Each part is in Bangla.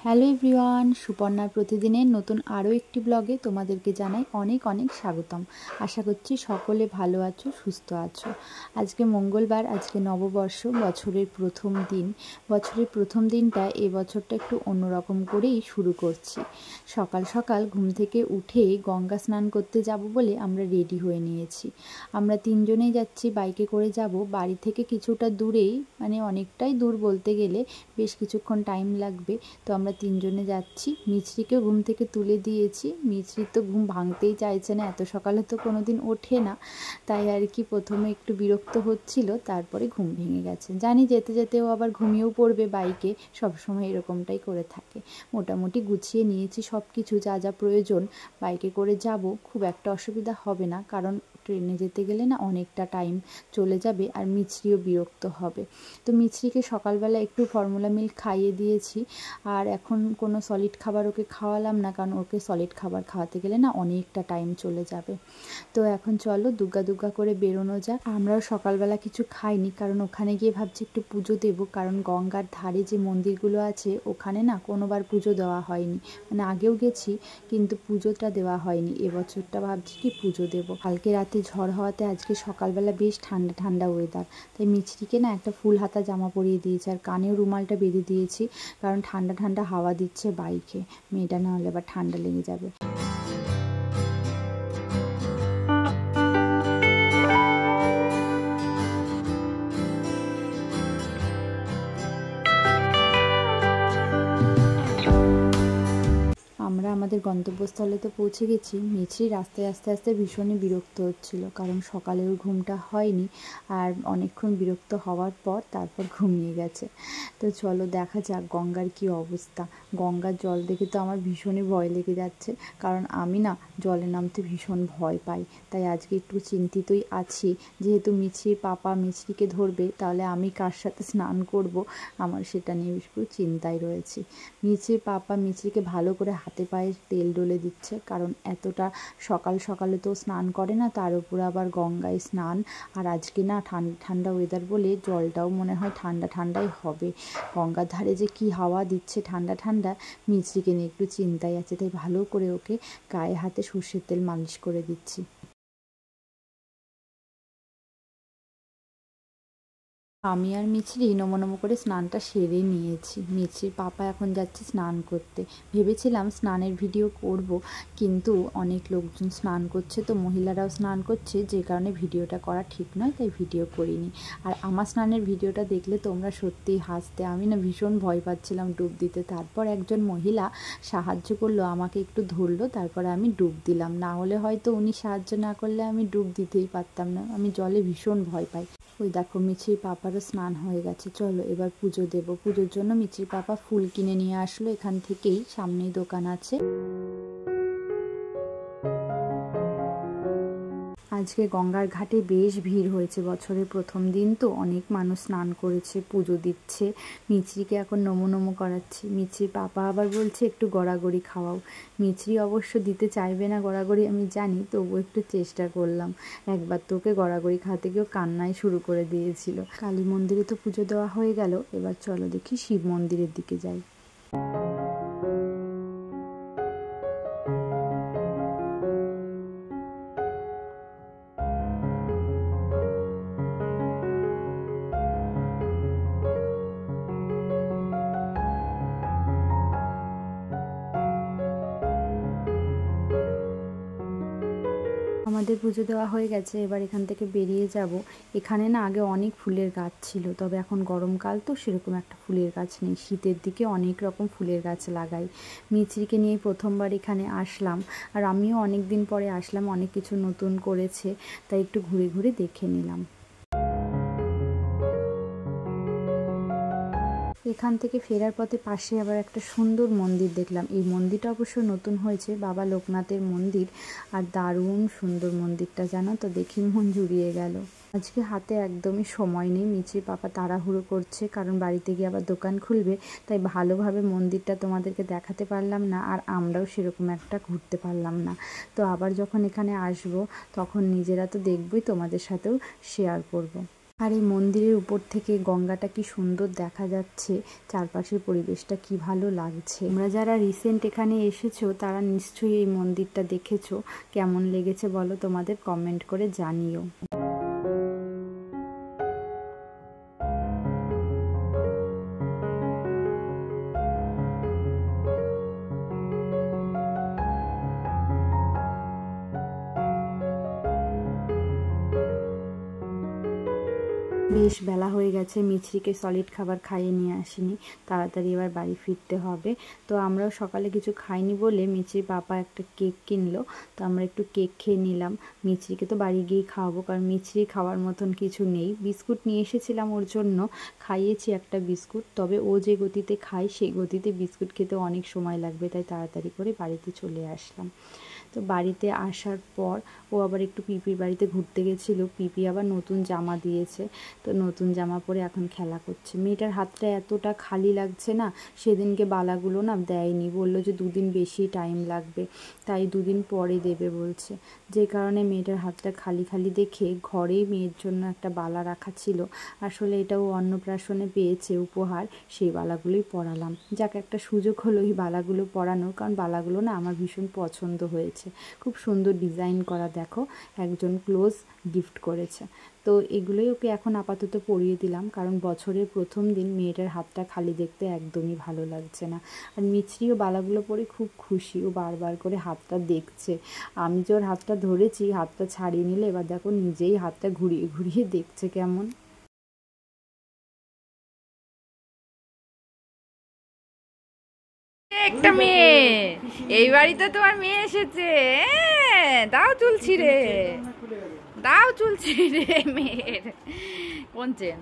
হ্যালো এভরিওয়ান, সুপর্ণার প্রতিদিনের নতুন আরও একটি ব্লগে তোমাদেরকে জানাই অনেক অনেক স্বাগতম। আশা করছি সকলে ভালো আছো, সুস্থ আছো। আজকে মঙ্গলবার, আজকে নববর্ষ, বছরের প্রথম দিন। বছরের প্রথম দিনটা এই বছরটা একটু অন্যরকম করেই শুরু করছি। সকাল সকাল ঘুম থেকে উঠে গঙ্গা স্নান করতে যাব বলে আমরা রেডি হয়ে নিয়েছি। আমরা তিনজনেই যাচ্ছি, বাইকে করে যাব। বাড়ি থেকে কিছুটা দূরেই, মানে অনেকটাই দূর বলতে গেলে, বেশ কিছুক্ষণ টাইম লাগবে। তো আমরা তিনজনে যাচ্ছি। মিছরিকেও ঘুম থেকে তুলে দিয়েছি। মিছরি তো ঘুম ভাঙতেই চাইছে না, এত সকালে তো কোনো দিন ওঠে না, তাই আর কি প্রথমে একটু বিরক্ত হচ্ছিল, তারপরে ঘুম ভেঙে গেছে। জানি যেতে যেতেও আবার ঘুমিয়েও পড়বে, বাইকে সবসময় এরকমটাই করে থাকে। মোটামুটি গুছিয়ে নিয়েছি সব কিছু, যা যা প্রয়োজন। বাইকে করে যাব, খুব একটা অসুবিধা হবে না, কারণ ট্রেনে যেতে গেলে না অনেকটা টাইম চলে যাবে, আর মিছরিও বিরক্ত হবে। তো মিছরিকে সকালবেলা একটু ফর্মুলা মিল্ক খাইয়ে দিয়েছি, আর এখন কোনো সলিড খাবার ওকে খাওয়ালাম না, কারণ ওকে সলিড খাবার খাওয়াতে গেলে না অনেকটা টাইম চলে যাবে। তো এখন চলো দুগ্গা দুগ্গা করে বেরোনো যাক। আমরাও সকালবেলা কিছু খাইনি, কারণ ওখানে গিয়ে ভাবছি একটু পুজো দেবো, কারণ গঙ্গার ধারে যে মন্দিরগুলো আছে ওখানে না কোনোবার পুজো দেওয়া হয়নি। মানে আগেও গেছি, কিন্তু পুজোটা দেওয়া হয়নি। এবছরটা ভাবছি কি পুজো দেবো। কালকে রাতে ঝড় হওয়াতে আজকে সকালবেলা বেশ ঠান্ডা ঠান্ডা ওয়েদার, তাই মিছরিকে না একটা ফুল হাতা জামা পরিয়ে দিয়েছি, আর কানেও রুমালটা বেঁধে দিয়েছি, কারণ ঠান্ডা ঠান্ডা হাওয়া দিচ্ছে বাইকে, মেয়েটা না হলে আবার ঠান্ডা লেগে যাবে। আমরা আমাদের গন্তব্যস্থলে তো পৌঁছে গেছি। মিছরি রাস্তায় আস্তে আস্তে ভীষণই বিরক্ত হচ্ছিল, কারণ সকালেও ঘুমটা হয়নি, আর অনেকক্ষণ বিরক্ত হওয়ার পর তারপর ঘুমিয়ে গেছে। তো চলো দেখা যাক গঙ্গার কি অবস্থা। গঙ্গার জল দেখে তো আমার ভীষণই ভয় লেগে যাচ্ছে, কারণ আমি না জলে নামতে ভীষণ ভয় পাই। তাই আজকে একটু চিন্তিতই আছি, যেহেতু মিছরির পাপা মিছরিকে ধরবে, তাহলে আমি কার সাথে স্নান করব, আমার সেটা নিয়ে একটু চিন্তায় রয়েছি। মিছরির পাপা মিছরিকে ভালো করে হাতে পায়ে তেল ডলে দিচ্ছে, কারণ এতটা সকাল সকালে তো স্নান করে না, তার উপর আবার গঙ্গায় স্নান। আর আজকে না ঠান্ডা ঠান্ডা ওয়েদার বলে জলটাও মনে হয় ঠান্ডা ঠান্ডাই হবে। গঙ্গার ধারে যে কি হাওয়া দিচ্ছে ঠান্ডা ঠান্ডা, মিছরিকে নিয়ে একটু চিন্তায় আছে, তাই ভালো করে ওকে গায়ে হাতে সর্ষের তেল মালিশ করে দিচ্ছি। আমি আর মিছরি নমো নমো করে স্নানটা সেরে নিয়েছি। মিছরির পাপা এখন যাচ্ছে স্নান করতে। ভেবেছিলাম স্নানের ভিডিও করব, কিন্তু অনেক লোকজন স্নান করছে, তো মহিলারাও স্নান করছে, যে কারণে ভিডিওটা করা ঠিক নয়, তাই ভিডিও করিনি। আর আমার স্নানের ভিডিওটা দেখলে তোমরা সত্যিই হাসতে। আমি না ভীষণ ভয় পাচ্ছিলাম ডুব দিতে, তারপর একজন মহিলা সাহায্য করলো, আমাকে একটু ধরলো, তারপরে আমি ডুব দিলাম। না হলে হয়তো উনি সাহায্য না করলে আমি ডুব দিতেই পারতাম না। আমি জলে ভীষণ ভয় পাই। ওই দেখো মিছরির পাপারও স্নান হয়ে গেছে। চলো এবার পুজো দেবো। পুজোর জন্য মিছরির পাপা ফুল কিনে নিয়ে আসলো, এখান থেকেই, সামনেই দোকান আছে। আজকে গঙ্গার ঘাটে বেশ ভিড় হয়েছে, বছরের প্রথম দিন তো অনেক মানুষ স্নান করেছে, পুজো দিচ্ছে। মিছরিকে এখন নমো নমো করাচ্ছি। মিছরির পাপা আবার বলছে একটু গড়াগড়ি খাওয়াও। মিছরি অবশ্য দিতে চাইবে না গড়াগড়ি, আমি জানি, তবু একটু চেষ্টা করলাম। একবার তোকে গড়াগড়ি খাওয়াতে গিয়েও কান্নায় শুরু করে দিয়েছিল। কালী মন্দিরে তো পুজো দেওয়া হয়ে গেল, এবার চলো দেখি শিব মন্দিরের দিকে যাই। আমাদের পুজো দেওয়া হয়ে গেছে, এবার এখান থেকে বেরিয়ে যাব। এখানে না আগে অনেক ফুলের গাছ ছিল, তবে এখন গরমকাল তো সেরকম একটা ফুলের গাছ নেই। শীতের দিকে অনেক রকম ফুলের গাছ লাগাই। মিছরিকে নিয়ে প্রথমবার এখানে আসলাম, আর আমিও অনেক দিন পরে আসলাম, অনেক কিছু নতুন করেছে, তাই একটু ঘুরে ঘুরে দেখে নিলাম। এখান থেকে ফেরার পথে পাশে আবার একটা সুন্দর মন্দির দেখলাম। এই মন্দিরটা অবশ্য নতুন হয়েছে, বাবা লোকনাথের মন্দির, আর দারুণ সুন্দর মন্দিরটা, জানো তো, দেখি মন জুড়িয়ে গেল। আজকে হাতে একদমই সময় নেই, মিছরির পাপা তাড়াহুড়ো করছে, কারণ বাড়িতে গিয়ে আবার দোকান খুলবে, তাই ভালোভাবে মন্দিরটা তোমাদেরকে দেখাতে পারলাম না, আর আমরাও সেরকম একটা ঘুরতে পারলাম না। তো আবার যখন এখানে আসবো তখন নিজেরা তো দেখবই, তোমাদের সাথেও শেয়ার করব। আর এই মন্দিরের উপর থেকে গঙ্গাটা কি সুন্দর দেখা যাচ্ছে, চারপাশের পরিবেশটা কি ভালো লাগছে। তোমরা যারা রিসেন্ট এখানে এসেছো তারা নিশ্চয়ই এই মন্দিরটা দেখেছো, কেমন লেগেছে বলো, তোমাদের কমেন্ট করে জানিও। বেশ বেলা হয়ে গেছে, মিছরিকে সলিড খাবার খাইয়ে নিয়ে আসিনি, তাড়াতাড়ি এবার বাড়ি ফিরতে হবে। তো আমরাও সকালে কিছু খাইনি বলে মিছরির পাপা একটা কেক কিনলো, তো আমরা একটু কেক খেয়ে নিলাম। মিছরিকে তো বাড়ি গিয়েই খাওয়াবো, কারণ মিছরি খাওয়ার মতন কিছু নেই। বিস্কুট নিয়ে এসেছিলাম ওর জন্য, খাইয়েছি একটা বিস্কুট, তবে ও যে গতিতে খায় সেই গতিতে বিস্কুট খেতে অনেক সময় লাগবে, তাই তাড়াতাড়ি করে বাড়িতে চলে আসলাম। তো বাড়িতে আসার পর ও আবার একটু পিপির বাড়িতে ঘুরতে গেছিলো, পিপি আবার নতুন জামা দিয়েছে, তো নতুন জামা পরে এখন খেলা করছে। মেয়েটার হাতটা এতটা খালি লাগছে না, সেদিনকে বালাগুলো না দেয়নি, বললো যে 2 দিন বেশি টাইম লাগবে, তাই 2 দিন পরে দেবে বলছে। যে কারণে মেয়েটার হাতটা খালি খালি দেখে ঘরেই মেয়ের জন্য একটা বালা রাখা ছিল, আসলে এটাও অন্নপ্রাশনে পেয়েছে উপহার, সেই বালাগুলোই পরালাম। যাক, একটা সুযোগ হলো এই বালাগুলো পরানোর, কারণ বালাগুলো না আমার ভীষণ পছন্দ হয়েছে, খুব সুন্দর ডিজাইন করা, দেখো একজন ক্লোজ গিফট করেছে। তো এগুলোই ওকে এখন আপাতত পরিয়ে দিলাম, কারণ বছরের প্রথম দিন মেয়েটার হাতটা খালি দেখতে একদমই ভালো লাগছে না। আর মিছরিও বালাগুলো পরে খুব খুশি, ও বারবার করে হাতটা দেখছে। আমি যে ওর হাতটা ধরেছি, হাতটা ছাড়িয়ে নিলে এবার দেখো নিজেই হাতটা ঘুরিয়ে ঘুরিয়ে দেখছে কেমন। একটা মেয়ে, এই বাড়িতে তোমার মেয়ে এসেছে, দাও চুলছি রে, দাও চুলছি রে মেয়ের। কোন চেন?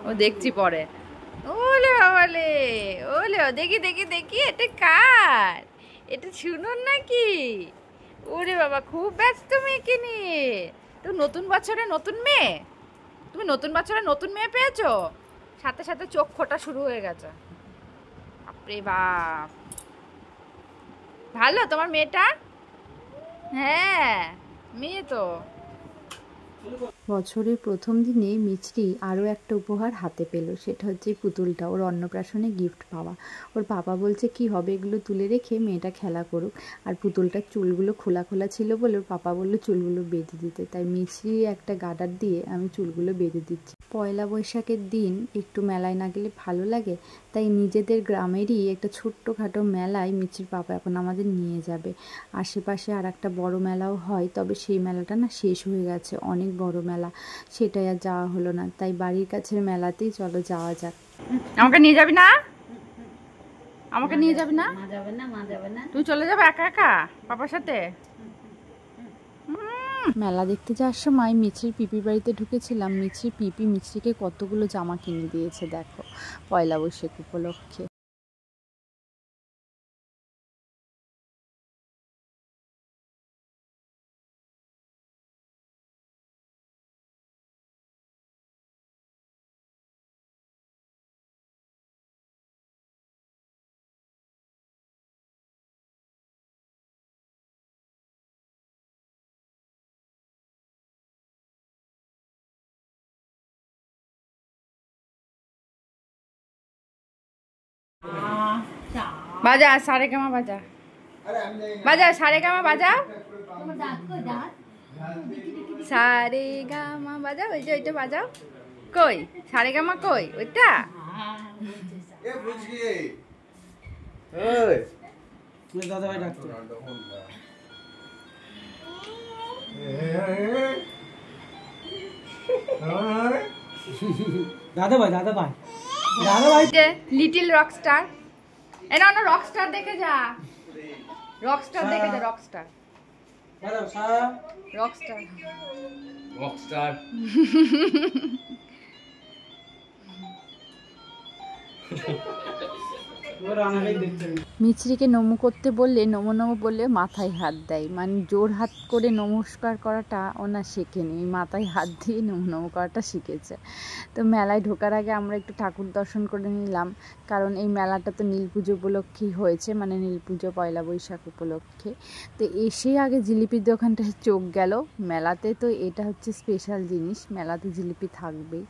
ও দেখছি পরে। ওলে বাবালে, ওলে দেখি দেখি দেখি, এটা কার? এটা শুনুন নাকি? ওরে বাবা, খুব ব্যস্ত মেয়েকে নিয়ে। তো নতুন বছরে নতুন মেয়ে, তুমি নতুন বছরে নতুন মেয়ে পেয়েছো, সাথে সাথে চোখ খোটা শুরু হয়ে গেছে। বাপরে বাপ, ভালো তোমার মেয়েটা? হ্যাঁ, মেয়ে তো। বছরের প্রথম দিনে মিছরি আরও একটা উপহার হাতে পেল, সেটা হচ্ছে এই পুতুলটা, ওর অন্নপ্রাশনে গিফট পাওয়া। ওর পাপা বলছে কি হবে, এগুলো তুলে রেখে মেয়েটা খেলা করুক। আর পুতুলটার চুলগুলো খোলা খোলা ছিল বলে ওর পাপা বললো চুলগুলো বেঁধে দিতে, তাই মিছরি একটা গার্ডার দিয়ে আমি চুলগুলো বেঁধে দিচ্ছি। পয়লা বৈশাখের দিন একটু মেলায় না গেলে ভালো লাগে, তাই নিজেদের গ্রামেরই একটা ছোট্টখাটো মেলায় মিছরির পাপা এখন আমাদের নিয়ে যাবে। আশেপাশে আর একটা বড় মেলাও হয়, তবে সেই মেলাটা না শেষ হয়ে গেছে, অনেক বড় মেলা, সেটাই আর যাওয়া হলো না, তাই বাড়ির কাছের মেলাতেই চলো যাওয়া যাক। আমাকে নিয়ে যাবি না? আমাকে নিয়ে যাবি না? মা যাবে না, মা যাবে না। তুই চলে যাবে একা একা পাপার সাথে? মেলা দেখতে যাওয়ার সময় মিছরির পিপির বাড়িতে ঢুকেছিলাম, মিছরির পিপি মিছরিকে কতগুলো জামা কিনে দিয়েছে দেখো, পয়লা বৈশাখ উপলক্ষে। বাজা সারে গামা বাজা, বাজা সারে গামা বাজা, সারে গামা বাজা, ওই যে ওইটা বাজাও। কই সারে গামা, কই ওইটা? দাদা ভাই ডাকতো, দাদা ভাই দাদা ভাই দাদা ভাই, লিটিল রকস্টার। এ না না, রকস্টার দেখে যা, রকস্টার দেখে যা, রকস্টার রকস্টার রকস্টার। মিছরিকে নমো করতে বললে নমো নমো বললে মাথায় হাত দেয়, মানে জোর হাত করে নমস্কার করাটা ওনা শেখেনি, মাথায় হাত দিয়ে নমো নমো করাটা শিখেছে। তো মেলায় ঢোকার আগে আমরা একটু ঠাকুর দর্শন করে নিলাম, কারণ এই মেলাটা তো নীল পুজো উপলক্ষেই হয়েছে, মানে নীল পুজো পয়লা বৈশাখ উপলক্ষে। তো এসেই আগে জিলিপির দোকানটায় চোখ গেল। মেলাতে তো এটা হচ্ছে স্পেশাল জিনিস, মেলাতে জিলিপি থাকবেই।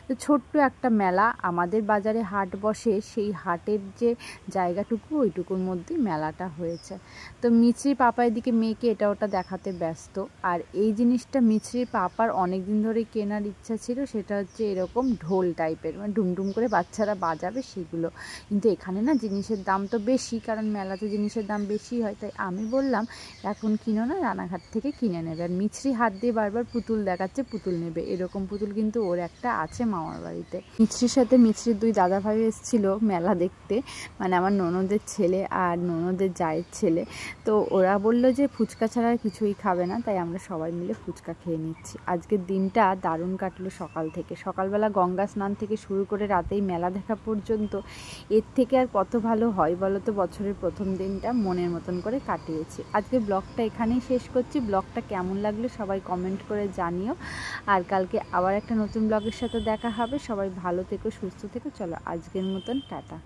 তো ছোট্ট একটা মেলা, আমাদের বাজারে হাট বসে, সেই হাটের যে জায়গাটুকু ওইটুকুর মধ্যেই মেলাটা হয়েছে। তো মিছরির পাপা এদিকে মেয়েকে এটা ওটা দেখাতে ব্যস্ত। আর এই জিনিসটা মিছরির পাপার অনেক দিন ধরে কেনার ইচ্ছা ছিল, সেটা হচ্ছে এরকম ঢোল টাইপের, মানে ডুমডুম করে বাচ্চারা বাজাবে সেগুলো। কিন্তু এখানে না জিনিসের দাম তো বেশি, কারণ মেলাতে জিনিসের দাম বেশি হয়। তাই আমি বললাম এখন কিনো না, রানাঘাট থেকে কিনে নেবে। আর মিছরি হাত দিয়ে বারবার পুতুল দেখাচ্ছে, পুতুল নেবে, এরকম পুতুল কিন্তু ওর একটা আছে মামার বাড়িতে। মিছরির সাথে মিছরির দুই দাদা ভাই এসেছিল মেলা দেখতে, মানে আমার ননদের ছেলে আর ননদের জায়ের ছেলে। তো ওরা বলল যে ফুচকা ছাড়া আর কিছুই খাবে না, তাই আমরা সবাই মিলে ফুচকা খেয়ে নিচ্ছি। আজকের দিনটা দারুণ কাটলো সকাল থেকে, সকালবেলা গঙ্গা স্নান থেকে শুরু করে রাতেই মেলা দেখা পর্যন্ত। এর থেকে আর কত ভালো হয় বলো তো, বছরের প্রথম দিনটা মনের মতন করে কাটিয়েছি। আজকে ব্লগটা এখানেই শেষ করছি। ব্লগটা কেমন লাগলো সবাই কমেন্ট করে জানিও। আর কালকে আবার একটা নতুন ব্লগের সাথে দেখা হবে। সবাই ভালো থেকো, সুস্থ থেকো। চলো আজকের মতন টাটা।